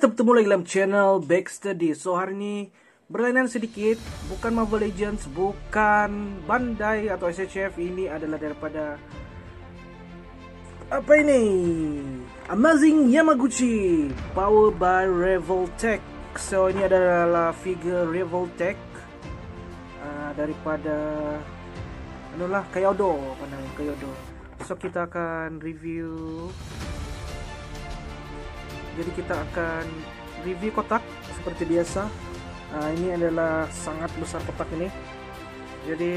bertemu lagi dalam channel Backstudy. So hari ini berlainan sedikit, bukan Mobile Legends, bukan Bandai atau SHF. Ini adalah daripada apa ini? Amazing Yamaguchi, powered by Revoltech. So ini adalah figure Revoltech daripada anulah Kyoto, Kyoto. So kita akan review. Jadi kita akan review kotak seperti biasa. Ini adalah sangat besar kotak ini. Jadi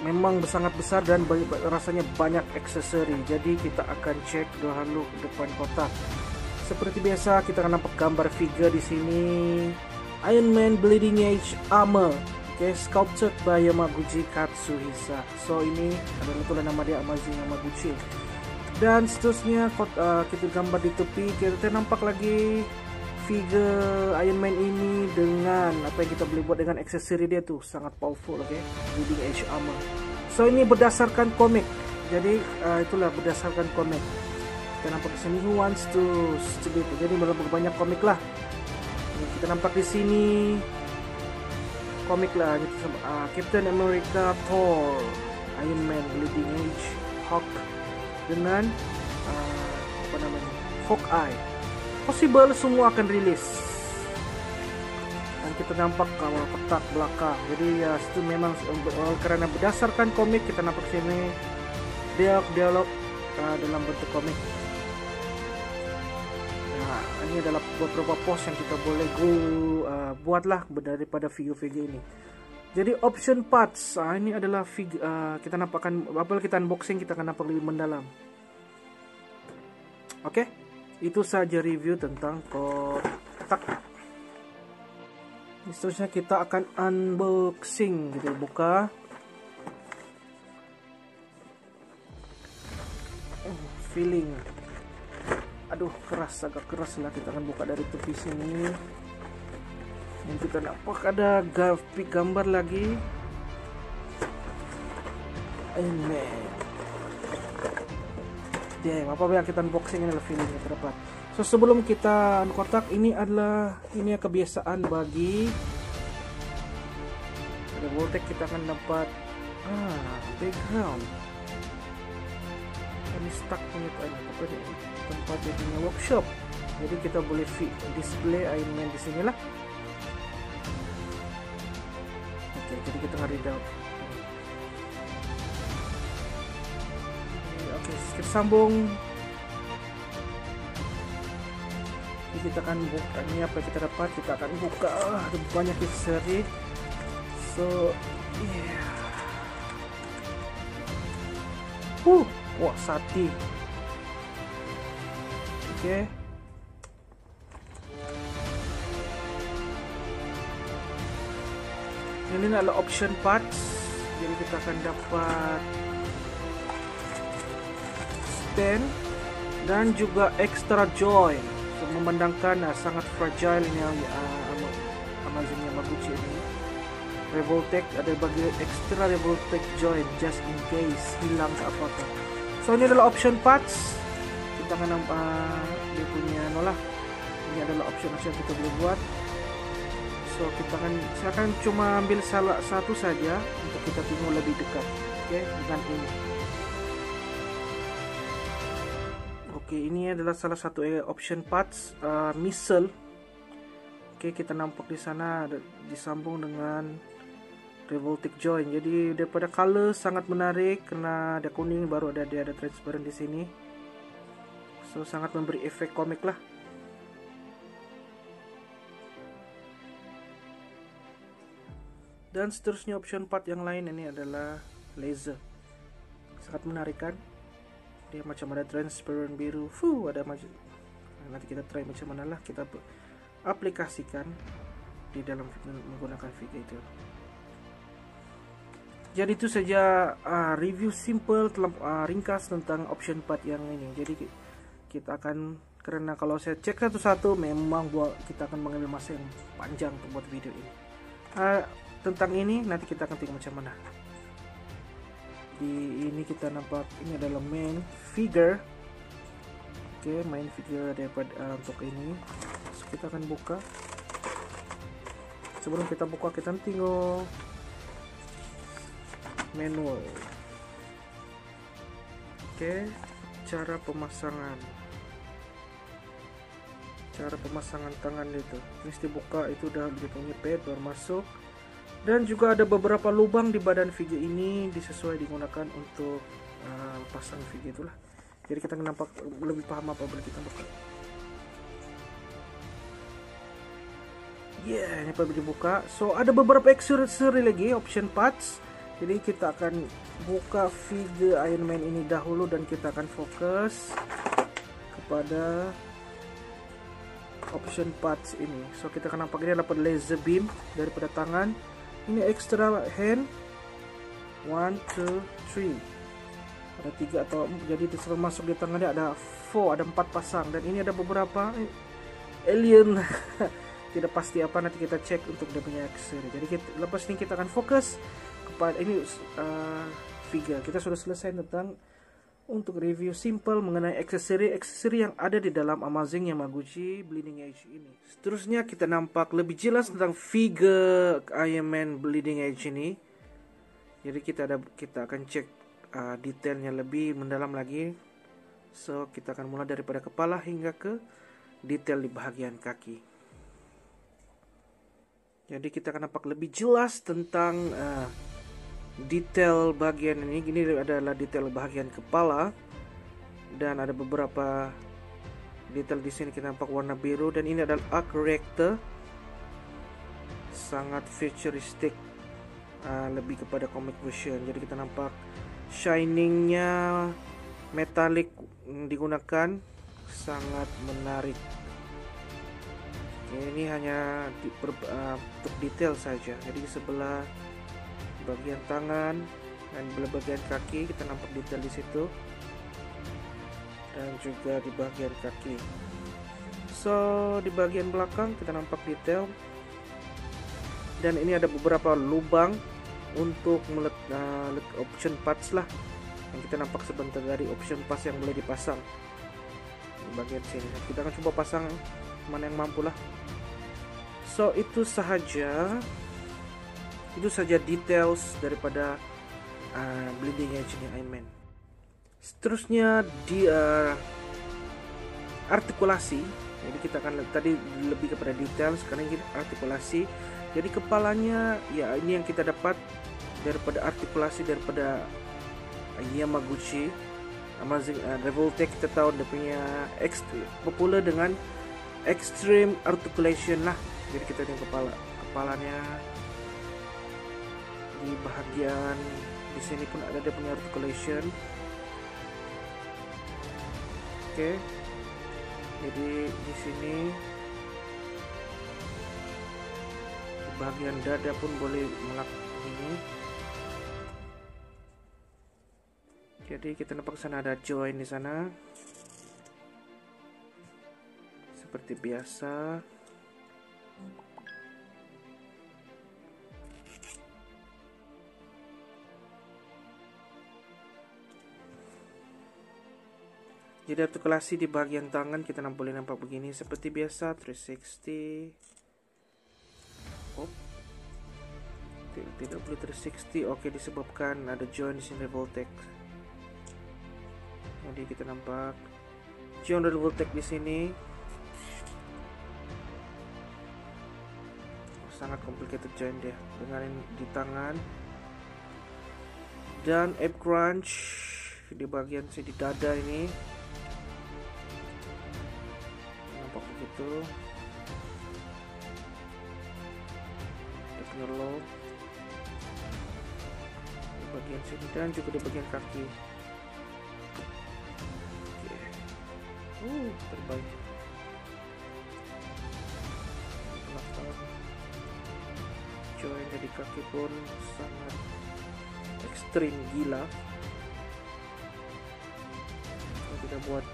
memang sangat besar dan rasanya banyak aksesori. Jadi kita akan cek dulu depan kotak. Seperti biasa kita akan nampak gambar figure di sini. Iron Man Bleeding Edge Armor. Okay, sculpted by Yamaguchi Katsuhisa. So ini adalah itulah nama dia, Amazing Yamaguchi. Dan seterusnya kita gambar di tepi, kita nampak lagi figure Iron Man ini dengan apa yang kita boleh buat dengan aksesori dia tuh sangat powerful, okay? Bleeding Edge Armor. So ini berdasarkan komik. Jadi itulah berdasarkan komik. Kita nampak di sini Who Wants to Sleep. Jadi banyak komik lah. Kita nampak di sini komik lah gitu, Captain America, Thor, Iron Man, Bleeding Edge, Hulk dengan Hawkeye. Possible semua akan rilis. Dan kita nampak kalau kotak belakang. Jadi ya itu memang karena berdasarkan komik, kita nampak sini dialog dalam bentuk komik. Nah, ini adalah beberapa pose yang kita boleh buatlah daripada figure-figure ini. Jadi option parts, ini adalah kita nampakkan apabila kita unboxing, kita akan nampak lebih mendalam. Oke, itu saja review tentang kotak. Seterusnya kita akan unboxing, gitu, buka. Feeling. Aduh, agak keras lah. Kita akan buka dari tepi sini. Ini kita nampak ada gambar lagi. Ini. Damn, apa yang kita unboxing adalah feeling yang terdapat. So sebelum kita kotak, ini kebiasaan bagi Revoltech. Kita akan dapat background. Ini stuck punya tempat punya workshop. Jadi kita boleh display Iron Man di sinilah. Oke, jadi kita ngari down. Oke, kita sambung. Jadi kita akan buka ini apa yang kita dapat. Kita akan buka. Ada banyak aksesori. So, yeah. Wah, sati. Oke. Ini adalah option parts. Jadi kita akan dapat stand dan juga extra joint. So, memandangkan sangat fragile ini Amazing Yamaguchi ini. Revoltech ada bagi extra Revoltech joint just in case hilang ke apa-apa. So ini adalah option parts. Kita akan dia punya ini adalah option yang kita boleh buat. So saya akan cuma ambil salah satu saja untuk kita tengok lebih dekat. Oke, dengan ini. Oke, ini adalah salah satu option parts missile. Oke, kita nampak di sana disambung dengan Revoltech joint. Jadi daripada color sangat menarik karena ada kuning, baru dia ada transparent di sini. So sangat memberi efek komik lah. Dan seterusnya option part yang lain ini adalah laser. Sangat menarik kan? Dia macam ada transparent biru. Ada macam. Nanti kita try macam mana lah kita aplikasikan di dalam menggunakan figure itu. Jadi itu saja review simple ringkas tentang option part yang ini. Jadi kita akan, karena kalau saya cek satu-satu memang kita akan mengambil masa yang panjang untuk buat video ini. Tentang ini nanti kita akan tengok macam mana. Di ini kita nampak ini adalah main figure Oke, main figure daripada untuk ini. So, kita akan buka. Sebelum kita buka, kita tengok manual. Oke, cara pemasangan. Cara pemasangan tangan itu. Mesti buka, itu udah dia punya pad baru masuk. Dan juga ada beberapa lubang di badan figure ini disesuai digunakan untuk pasang figure itulah. Jadi kita nampak lebih paham apa boleh kita buka. Ini apa dibuka. So ada beberapa aksesori lagi, option parts. Jadi kita akan buka figure Iron Man ini dahulu dan kita akan fokus kepada option parts ini. So kita akan nampak ini dapat laser beam daripada tangan. Ini extra hand 1, 2, 3. Ada 3 atau jadi termasuk di tangannya ada 4, ada 4 pasang. Dan ini ada beberapa alien. Tidak pasti apa, nanti kita cek untuk dia punya aksesori. Jadi lepas ini kita akan fokus kepada ini figure. Kita sudah selesai tentang untuk review simple mengenai aksesori yang ada di dalam Amazing Yamaguchi Bleeding Edge ini. Seterusnya kita nampak lebih jelas tentang figure Iron Man Bleeding Edge ini. Jadi kita akan cek detailnya lebih mendalam lagi. So kita akan mulai daripada kepala hingga ke detail di bagian kaki. Jadi kita akan nampak lebih jelas tentang detail bagian ini. Ini adalah detail bagian kepala dan ada beberapa detail di sini kita nampak warna biru, dan ini adalah arc reactor, sangat futuristik, lebih kepada comic version. Jadi kita nampak shiningnya metalik digunakan, sangat menarik. Ini hanya untuk detail saja. Jadi di sebelah bagian tangan dan bagian kaki kita nampak detail di situ, dan juga di bagian kaki. So di bagian belakang kita nampak detail, dan ini ada beberapa lubang untuk option parts lah yang kita nampak sebentar dari option parts yang boleh dipasang di bagian sini. Kita akan coba pasang mana yang mampu lah. So itu saja details daripada Bleeding Edge ini Iron Man. Seterusnya di artikulasi. Jadi kita akan tadi lebih kepada detail, sekarang ini artikulasi. Jadi kepalanya ya ini yang kita dapat daripada artikulasi daripada Yamaguchi Amazing Revoltech. Kita tahu dia punya popular dengan extreme articulation lah. Jadi kita lihat kepalanya di bagian di sini pun ada dia punya articulation. Oke. Jadi di sini di bagian dada pun boleh melakukan ini. Jadi kita nampak sana ada join di sana. Seperti biasa. Jadi artikulasi di bagian tangan kita boleh nampak begini seperti biasa 360. Tidak boleh 360. Oke, disebabkan ada joint di sini Revoltech. Jadi kita nampak joint Revoltech di sini. Sangat complicated joint dia dengan di tangan. Dan ab crunch di bagian sini di dada ini. Begitu. Dia punya low di bagian sini dan juga di bagian kaki. Oke. Terbaik. Join dari kaki pun sangat ekstrim gila. Kita buat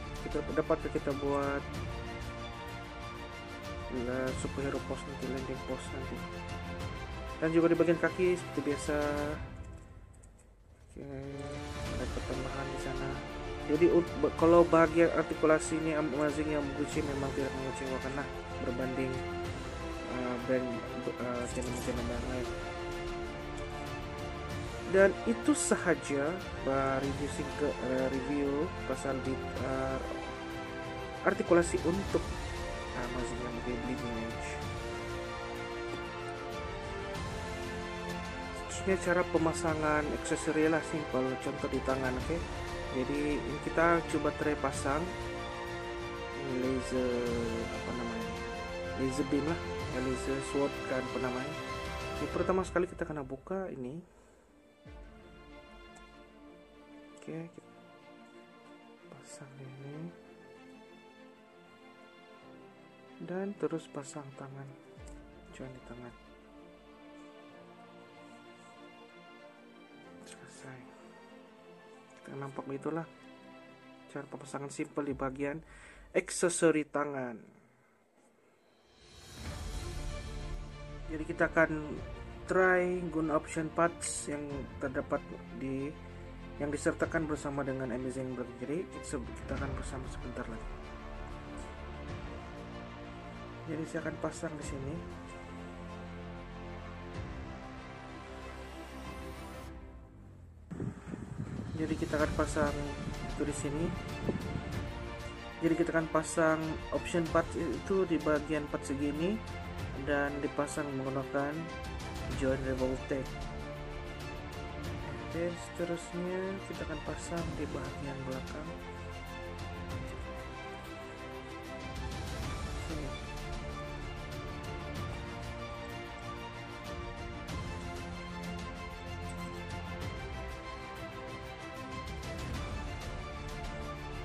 superhero pose nanti, landing pose nanti. Dan juga di bagian kaki seperti biasa. Oke, ada pertambahan di sana. Jadi kalau bagian artikulasi ini Amazing Yamaguchi memang tidak mengecewakan lah berbanding brand channel-channel yang lain. Dan itu sahaja review pasal di artikulasi untuk Amazing Yamaguchi Bleeding Edge. Seterusnya cara pemasangan aksesori lah simpel, contoh di tangan, oke. Jadi ini kita coba try pasang laser laser beam lah, laser sword kan namanya. Jadi pertama sekali kita kena buka ini, oke, kita pasang ini dan terus pasang tangan, join di tangan, selesai. Kita nampak begitulah cara pemasangan simple di bagian aksesori tangan. Jadi kita akan try guna option parts yang terdapat yang disertakan bersama dengan Amazing Block. Jadi kita akan bersama sebentar lagi. Jadi saya akan pasang di sini. Jadi kita akan pasang itu di sini. Jadi kita akan pasang option part itu di bagian part segini dan dipasang menggunakan join Revoltech. Dan seterusnya kita akan pasang di bagian belakang. Sini.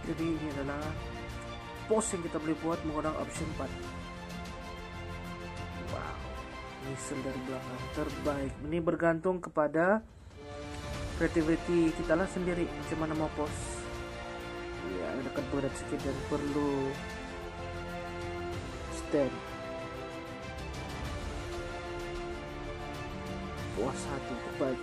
Jadi ini adalah pose yang kita boleh buat menggunakan option part. Wow, missile dari belakang terbaik. Ini bergantung kepada creativity kita lah sendiri macam mana mau pose. Ya, dekat berat sedikit dan perlu stand. Puas hati terbaik.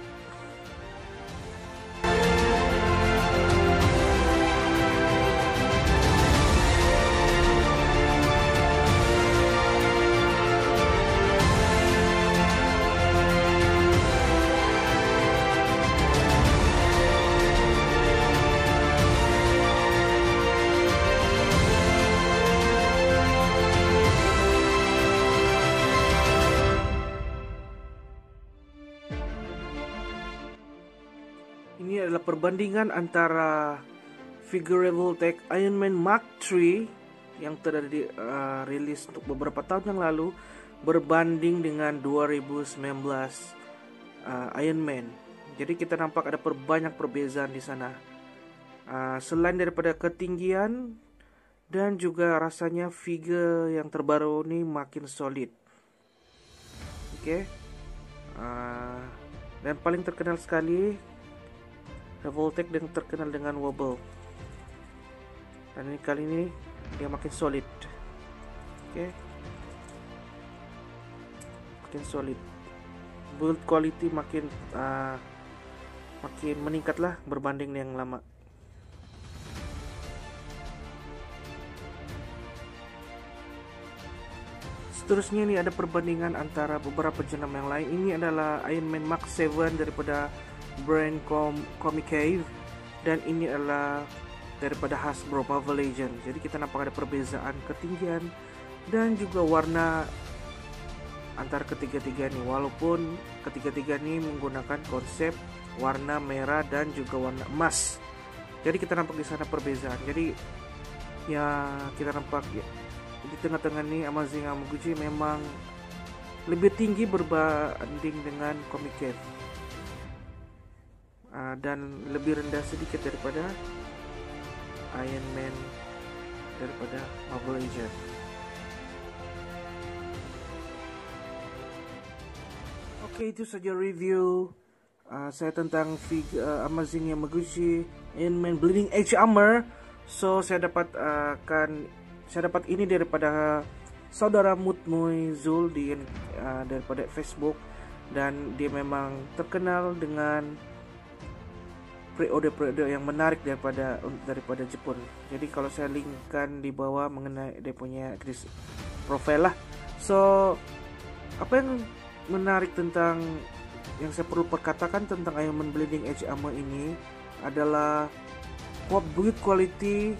Ini adalah perbandingan antara figure Revoltech Iron Man Mark III yang telah rilis untuk beberapa tahun yang lalu berbanding dengan 2019 Iron Man. Jadi kita nampak ada banyak perbezaan di sana. Selain daripada ketinggian dan juga rasanya figure yang terbaru ini makin solid. Oke. Dan paling terkenal sekali Revoltech yang terkenal dengan wobble. Dan ini kali ini dia makin solid. Oke. Makin solid. Build quality makin meningkat lah berbanding yang lama. Seterusnya ini ada perbandingan antara beberapa jenam yang lain. Ini adalah Iron Man Mark 7 daripada brand Comic Cave dan ini adalah daripada Hasbro Marvel Legends. Jadi kita nampak ada perbezaan ketinggian dan juga warna antara ketiga-tiga ini, walaupun ketiga-tiga ini menggunakan konsep warna merah dan juga warna emas. Jadi kita nampak di sana perbezaan. Jadi ya kita nampak ya, di tengah-tengah ini Amazing Yamaguchi memang lebih tinggi berbanding dengan Comic Cave. Dan lebih rendah sedikit daripada Iron Man daripada Marvel Legends. Oke, itu saja review saya tentang Amazing Yamaguchi Iron Man Bleeding Edge Armor. So saya dapat ini daripada saudara Mutmui Zul daripada Facebook, dan dia memang terkenal dengan periode-periode yang menarik daripada Jepun. Jadi kalau saya linkkan di bawah mengenai dia punya profile lah. So apa yang menarik tentang yang saya perlu perkatakan tentang Iron Man Bleeding Edge Armor ini adalah build quality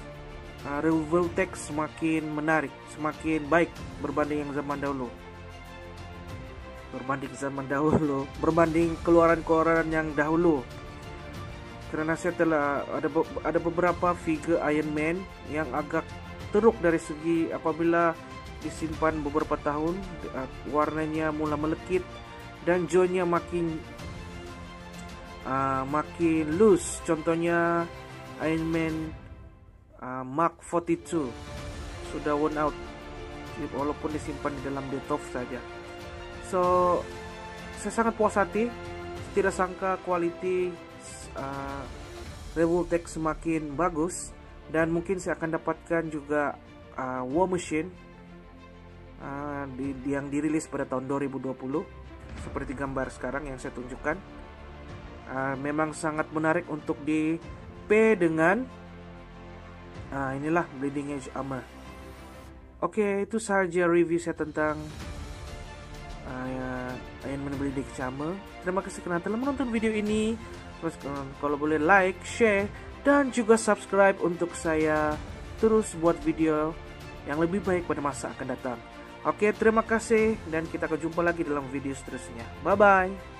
revival tech semakin menarik, semakin baik berbanding zaman dahulu. Berbanding keluaran-keluaran yang dahulu. Karena saya telah ada beberapa figure Iron Man yang agak teruk dari segi apabila disimpan beberapa tahun, warnanya mulai melekit dan joinnya makin loose. Contohnya Iron Man Mark 42 sudah worn out walaupun disimpan di dalam detov saja. So saya sangat puas hati, tidak sangka quality Revoltech semakin bagus, dan mungkin saya akan dapatkan juga War Machine yang dirilis pada tahun 2020 seperti gambar sekarang yang saya tunjukkan. Memang sangat menarik untuk di P dengan inilah Bleeding Edge Armor. Oke, itu saja review saya tentang Iron Man Bleeding Edge Armor. Terima kasih karena telah menonton video ini. Terus kalau boleh like, share, dan juga subscribe untuk saya terus buat video yang lebih baik pada masa akan datang. Oke, terima kasih dan kita akan jumpa lagi dalam video seterusnya. Bye bye.